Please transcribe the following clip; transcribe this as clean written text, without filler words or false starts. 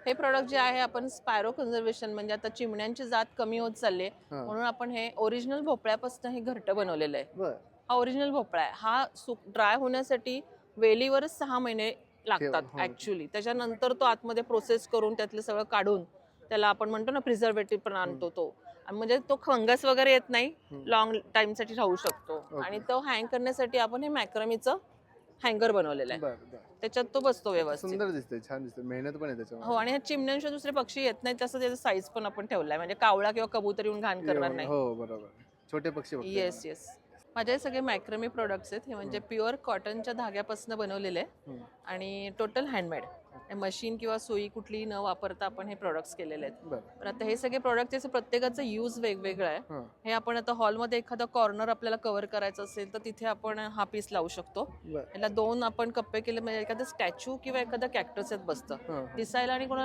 हे प्रोडक्ट जे आहे आपण स्पायरो कन्झर्वेशन म्हणजे आता चिमण्यांची जात कमी होत चालली आहे हा. म्हणून आपण हे ओरिजिनल भोपळ्यापासून हे घरटं बनवलेलं आहे. बर. हा ओरिजिनल भोपळा आहे. हा ड्राय होण्यासाठी वेलीवरच 6 महिने लागतात हो. ऍक्च्युली. त्याच्यानंतर तो आतमध्ये प्रोसेस करून त्यातलं सगळं काढून त्याला आपण म्हणतो ना प्रिझर्वेटिव्ह पण आणतो तो. आणि म्हणजे तो फंगस वगैरे येत नाही, लॉंग टाइमसाठी राहू शकतो. आणि तो हँग करण्यासाठी आपण हे मॅक्रमीचं हँगर बनवलेलं आहे. बर बर. त्याच्यात तो बसतो व्यवस्थित. सुंदर दिसतंय, छान दिसतंय, मेहनत पण आहे त्याच्यामध्ये. हो, आणि ह्या चिमण्यांशिवाय दुसरे पक्षी येत नाहीत तसं त्याचा साईज पण आपण ठेवलाय म्हणजे कावळा किंवा कबूतर येऊन घाण करणार नाही. हो बरोबर. छोटे पक्षी फक्त येस येस. माझे सगळे मॅक्रमी प्रोडक्ट्स आहेत. हे म्हणजे प्युअर कॉटनच्या धाग्यापासून बनवलेले आहे आणि टोटल हँडमेड. मशीन किंवा सुई कुठलीही न वापरता आपण हे प्रोडक्ट्स केलेले आहेत. बर. तर आता हे सगळे प्रोडक्ट्स प्रत्येकाचं यूज वेगवेगळं आहे. हा. हे आपण आता हॉलमध्ये एखादा कॉर्नर आपल्याला कव्हर करायचं असेल तर तिथे आपण हा पीस लावू शकतो. बर. याला 2 आपण कप्पे केले म्हणजे एखादा स्टॅच्यू किंवा एखादा कॅक्टस बसतं हा. दिसायला आणि कोणाला